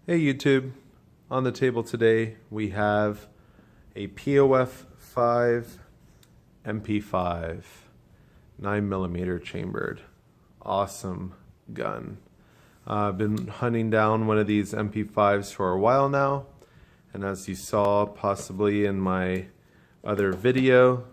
Hey YouTube, on the table today we have a POF-5 mp5 9mm chambered. Awesome gun. I've been hunting down one of these mp5s for a while now, and as you saw possibly in my other video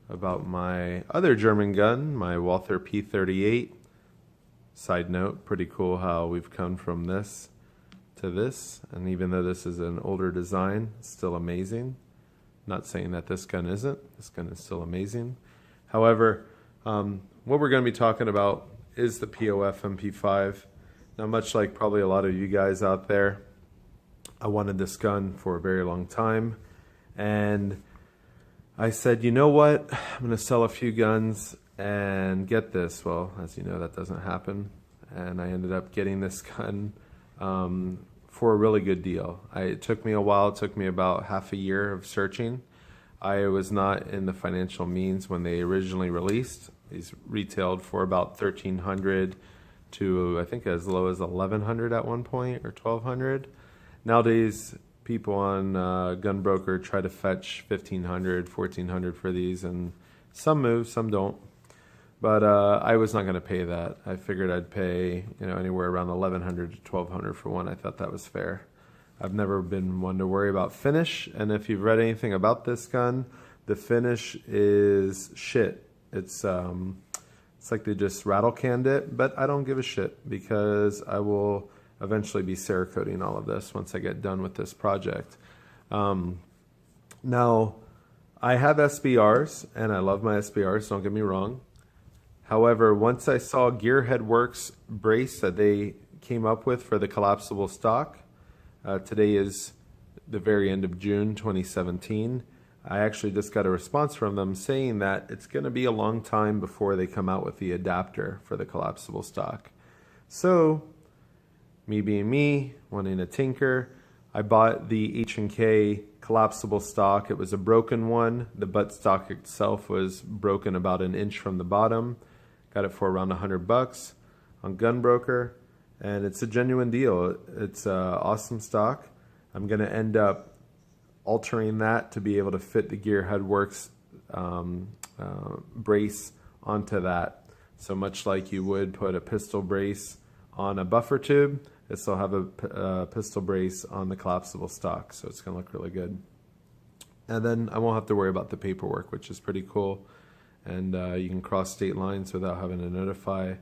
about my other German gun, my Walther P38. Side note, pretty cool how we've come from this to this, and even though this is an older design, it's still amazing. Not saying that this gun isn't. This gun is still amazing. However, what we're going to be talking about is the POF mp5. Now, much like probably a lot of you guys out there, I wanted this gun for a very long time, and I said, you know what, I'm going to sell a few guns and get this. Well, as you know, that doesn't happen, and I ended up getting this gun for a really good deal. It took me a while. It took me about half a year of searching. I was not in the financial means when they originally released. These retailed for about $1,300 to I think as low as $1,100 at one point, or $1,200. Nowadays, people on Gunbroker try to fetch $1,500, $1,400 for these, and some move, some don't. But I was not going to pay that. I figured I'd pay, anywhere around $1,100 to $1,200 for one. I thought that was fair. I've never been one to worry about finish, and if you've read anything about this gun, the finish is shit. It's like they just rattle canned it, but I don't give a shit because I will eventually be Cerakoting all of this once I get done with this project. Now, I have SBRs, and I love my SBRs, don't get me wrong. However, once I saw Gearhead Works brace that they came up with for the collapsible stock, today is the very end of June 2017, I actually just got a response from them saying that it's going to be a long time before they come out with the adapter for the collapsible stock. So, me being me, wanting to tinker, I bought the H&K collapsible stock. It was a broken one. The butt stock itself was broken about an inch from the bottom. Got it for around $100 on Gunbroker, and it's a genuine deal. It's awesome stock. I'm going to end up altering that to be able to fit the Gearhead Works brace onto that. So much like you would put a pistol brace on a buffer tube, this will have a pistol brace on the collapsible stock, so it's going to look really good. And then I won't have to worry about the paperwork, which is pretty cool. And you can cross state lines without having to notify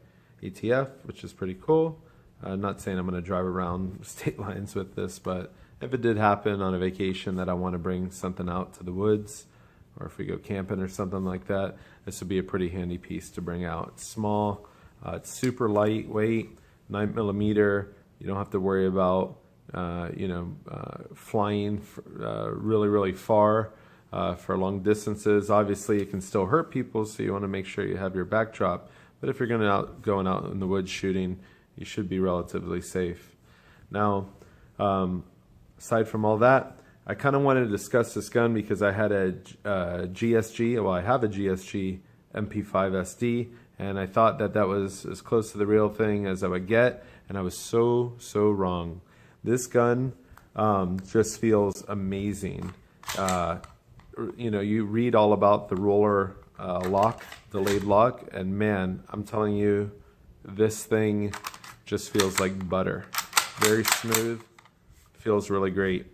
ATF, which is pretty cool. Not saying I'm going to drive around state lines with this, but if it did happen on a vacation that I want to bring something out to the woods, or if we go camping or something like that, this would be a pretty handy piece to bring out. It's small, it's super lightweight, 9mm. You don't have to worry about flying really, really far. For long distances. Obviously, it can still hurt people, so you want to make sure you have your backdrop. But if you're going out in the woods shooting, you should be relatively safe. Now, aside from all that, I kind of wanted to discuss this gun because I had a GSG. Well, I have a GSG mp5 SD, and I thought that that was as close to the real thing as I would get, and I was so wrong. This gun just feels amazing. You read all about the roller lock, delayed lock, and man, I'm telling you, this thing just feels like butter. Very smooth, feels really great.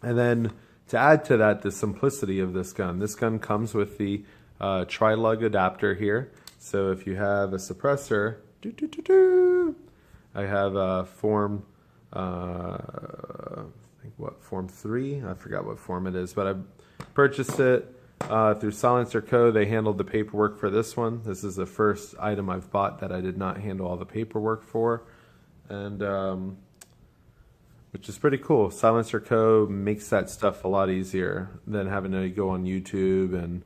And then to add to that, the simplicity of this gun comes with the tri-lug adapter here. So if you have a suppressor, I have a form, form 3, I forgot what form it is, but I purchased it through Silencer Co. They handled the paperwork for this one. This is the first item I've bought that I did not handle all the paperwork for, and which is pretty cool. Silencer Co. makes that stuff a lot easier than having to go on YouTube and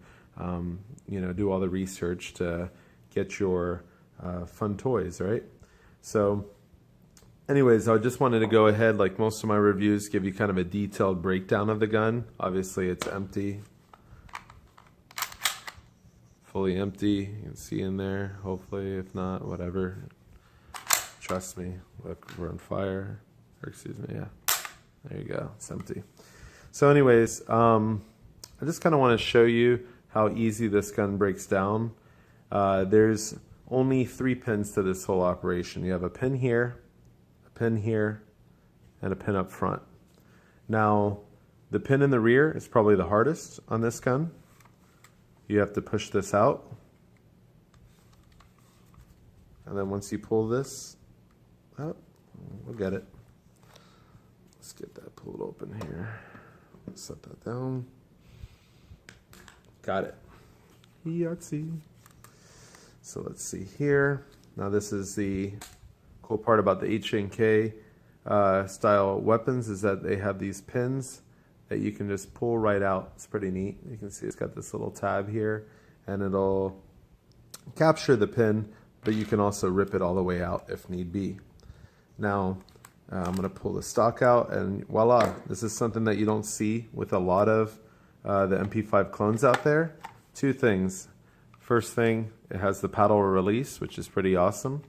do all the research to get your fun toys, right? So anyways, I just wanted to go ahead, like most of my reviews, give you kind of a detailed breakdown of the gun. Obviously, it's empty. Fully empty. You can see in there, hopefully. If not, whatever. Trust me. Look, we're on fire. Or excuse me, yeah. There you go, it's empty. So anyways, I just kind of want to show you how easy this gun breaks down. There's only 3 pins to this whole operation. You have a pin here, and a pin up front. Now, the pin in the rear is probably the hardest on this gun. You have to push this out. And then once you pull this up, we'll get it. Let's get that pulled open here. Set that down. Got it. Yahtzee. So let's see here. Now this is the cool part about the H&K style weapons, is that they have these pins that you can just pull right out. It's pretty neat. You can see it's got this little tab here, and it'll capture the pin, but you can also rip it all the way out if need be. Now I'm going to pull the stock out, and voila, this is something that you don't see with a lot of the mp5 clones out there. 2 things. First thing, it has the paddle release, which is pretty awesome.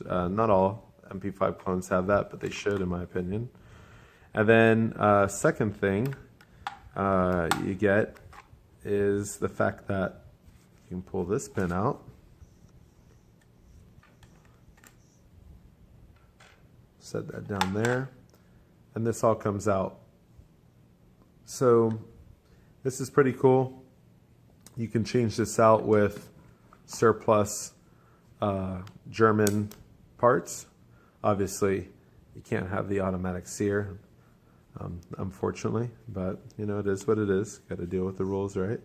Not all mp5 clones have that, but they should, in my opinion. And then second thing you get is the fact that you can pull this pin out. Set that down there, and this all comes out. So this is pretty cool. You can change this out with surplus German parts. Obviously, you can't have the automatic sear, unfortunately, but you know, it is what it is. Got to deal with the rules, right?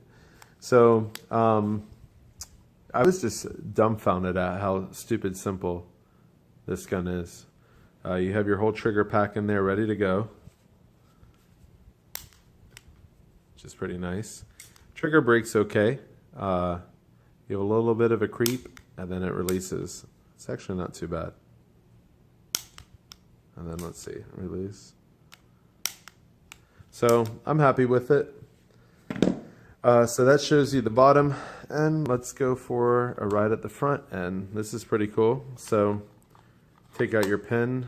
So I was just dumbfounded at how stupid simple this gun is. You have your whole trigger pack in there ready to go, which is pretty nice. Trigger breaks okay. You have a little bit of a creep, and then it releases. It's actually not too bad. And then let's see, release. So I'm happy with it. So that shows you the bottom, and let's go for a ride at the front end. This is pretty cool. So take out your pin.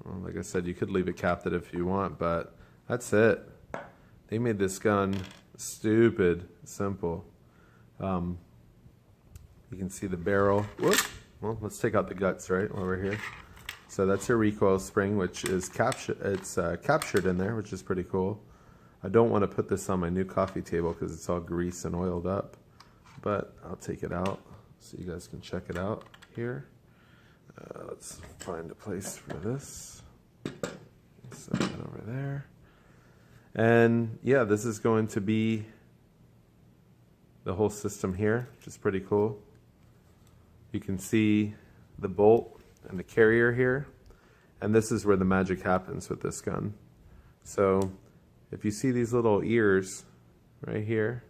Well, like I said, you could leave it capped if you want, but that's it. They made this gun stupid simple. You can see the barrel. Whoop. Well, let's take out the guts, right, while we're here. So that's your recoil spring, which is captured in there, which is pretty cool. I don't want to put this on my new coffee table because it's all greased and oiled up, but I'll take it out so you guys can check it out here. Let's find a place for this. Set that over there. And yeah, this is going to be the whole system here, which is pretty cool. You can see the bolt and the carrier here, and this is where the magic happens with this gun. So if you see these little ears right here,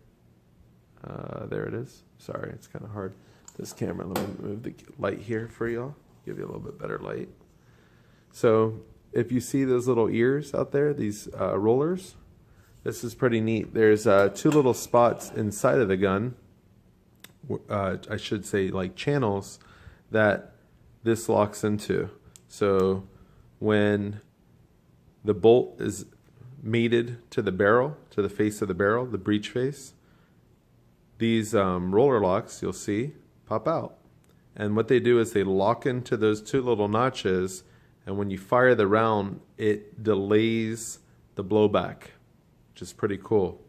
there it is. Sorry, it's kind of hard. This camera, let me move the light here for y'all. Give you a little bit better light. So if you see those little ears out there, these rollers, this is pretty neat. There's 2 little spots inside of the gun, I should say like channels, that this locks into. So when the bolt is mated to the barrel, to the face of the barrel, the breech face, these roller locks, you'll see, pop out. And what they do is they lock into those 2 little notches, and when you fire the round, it delays the blowback, which is pretty cool.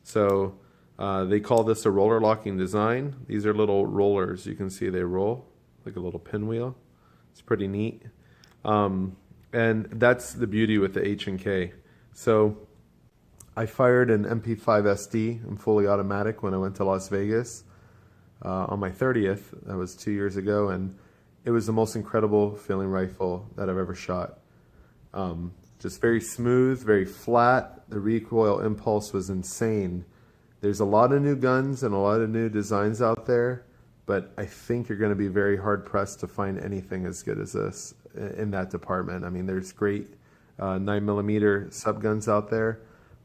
So they call this a roller locking design. These are little rollers. You can see they roll like a little pinwheel. It's pretty neat. And that's the beauty with the H&K. So I fired an mp5 SD in fully automatic when I went to Las Vegas on my 30th. That was 2 years ago, and it was the most incredible feeling rifle that I've ever shot. Just very smooth, very flat. The recoil impulse was insane. There's a lot of new guns and a lot of new designs out there, but I think you're going to be very hard pressed to find anything as good as this in that department. I mean, there's great 9mm subguns out there,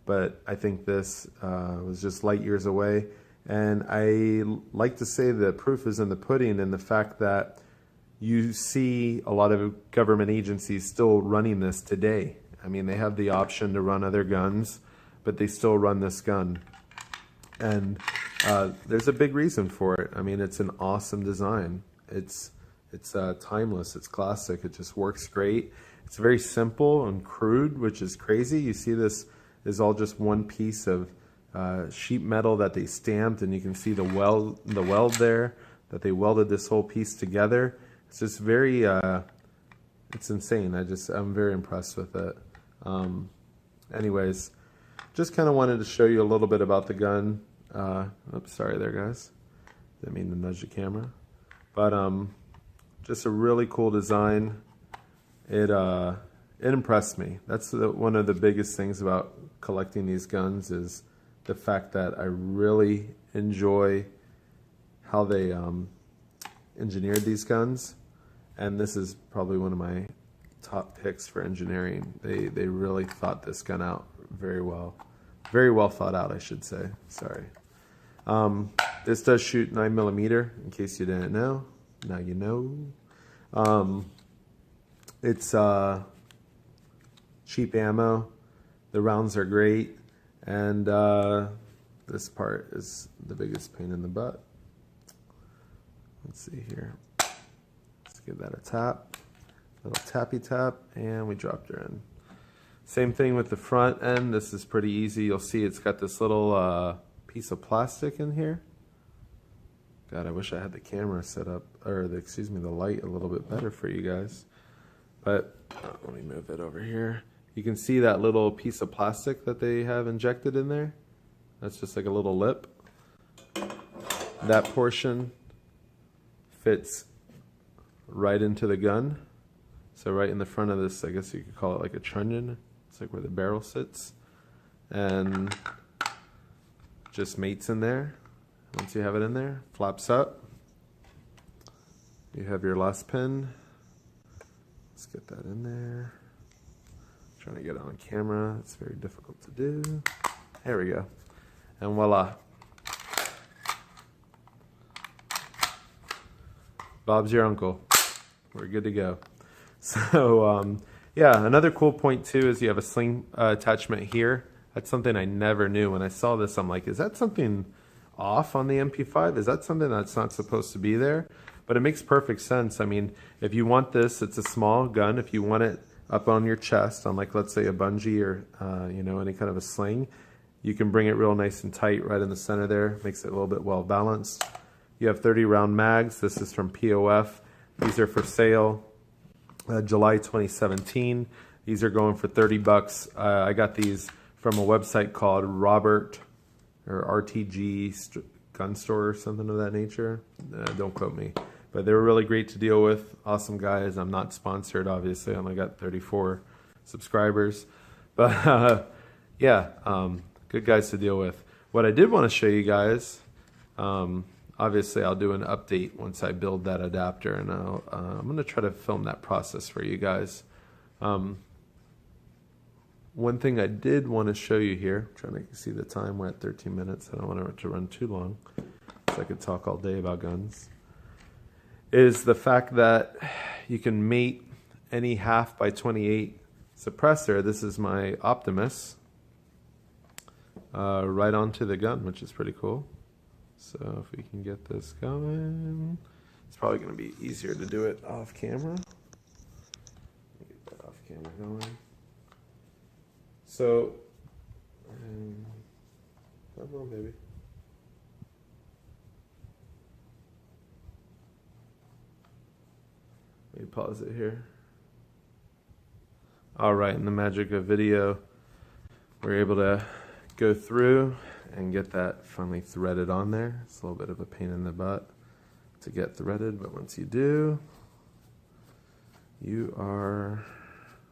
but I think this was just light years away. And I like to say the proof is in the pudding, in the fact that you see a lot of government agencies still running this today. I mean, they have the option to run other guns, but they still run this gun. And there's a big reason for it. I mean, it's an awesome design. It's timeless, it's classic, it just works great. It's very simple and crude, which is crazy. You see this is all just one piece of sheet metal that they stamped, and you can see the weld there, that they welded this whole piece together. It's just very, it's insane. I'm very impressed with it. Anyways, just kind of wanted to show you a little bit about the gun. Oops, sorry there, guys. Didn't mean to nudge the camera. But just a really cool design. It impressed me. That's one of the biggest things about collecting these guns, is the fact that I really enjoy how they engineered these guns. And this is probably one of my top picks for engineering. They really thought this gun out very well. Very well thought out, I should say. Sorry. This does shoot 9mm, in case you didn't know. Now you know. It's cheap ammo. The rounds are great. And this part is the biggest pain in the butt. Let's see here. Let's give that a tap. Little tappy tap, and we dropped her in. Same thing with the front end. This is pretty easy. You'll see it's got this little piece of plastic in here. God, I wish I had the camera set up, or excuse me, the light a little bit better for you guys. But let me move it over here. You can see that little piece of plastic that they have injected in there. That's just like a little lip. That portion fits right into the gun. So right in the front of this, I guess you could call it like a trunnion. It's like where the barrel sits. And just mates in there. Once you have it in there, flaps up. You have your last pin. Let's get that in there. Trying to get it on camera. It's very difficult to do. There we go. And voila. Bob's your uncle. We're good to go. So, yeah, another cool point too is you have a sling attachment here. That's something I never knew. When I saw this, I'm like, is that something off on the MP5? Is that something that's not supposed to be there? But it makes perfect sense. I mean, if you want this, it's a small gun. If you want it up on your chest, on like, let's say a bungee or, you know, any kind of a sling, you can bring it real nice and tight right in the center there. Makes it a little bit well balanced. You have 30 round mags. This is from POF. These are for sale. July 2017. These are going for 30 bucks. I got these from a website called Robert or RTG Gun Store or something of that nature. Don't quote me. But they were really great to deal with. Awesome guys. I'm not sponsored, obviously. I only got 34 subscribers. But yeah, good guys to deal with. What I did want to show you guys, obviously I'll do an update once I build that adapter, and I'm going to try to film that process for you guys. One thing I did want to show you here, I'm trying to see the time, we're at 13 minutes, I don't want it to run too long, so I could talk all day about guns, is the fact that you can mate any 1/2x28 suppressor. This is my Optimus, right onto the gun, which is pretty cool. So if we can get this going, it's probably going to be easier to do it off camera. Get that off camera going. So, come on, baby. Let me pause it here. All right, in the magic of video, we're able to go through and get that finally threaded on there. It's a little bit of a pain in the butt to get threaded, but once you do, you are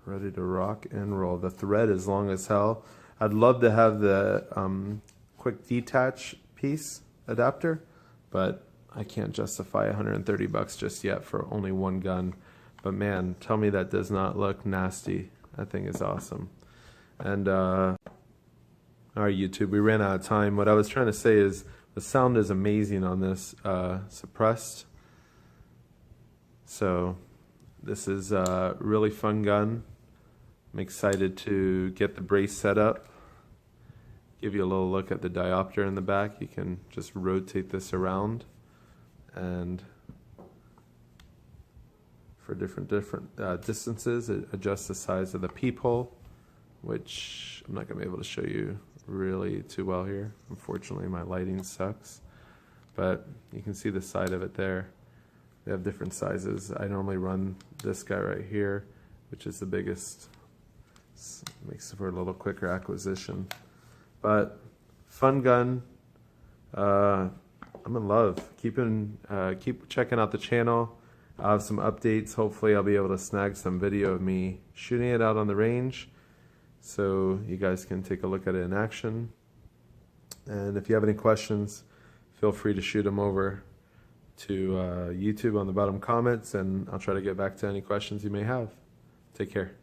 ready to rock and roll. The thread is long as hell. I'd love to have the quick detach piece adapter, but I can't justify 130 bucks just yet for only one gun. But man, tell me that does not look nasty. That thing is awesome. And all right, YouTube, we ran out of time. What I was trying to say is the sound is amazing on this suppressed. So this is a really fun gun. I'm excited to get the brace set up. Give you a little look at the diopter in the back. You can just rotate this around, and for different distances, it adjusts the size of the peephole, which I'm not going to be able to show you really too well here. Unfortunately, my lighting sucks, but you can see the side of it there. They have different sizes. I normally run this guy right here, which is the biggest. Makes it for a little quicker acquisition. But fun gun. I'm in love. Keep checking out the channel. I'll have some updates. Hopefully I'll be able to snag some video of me shooting it out on the range, so you guys can take a look at it in action. And if you have any questions, feel free to shoot them over to YouTube on the bottom comments, and I'll try to get back to any questions you may have. Take care.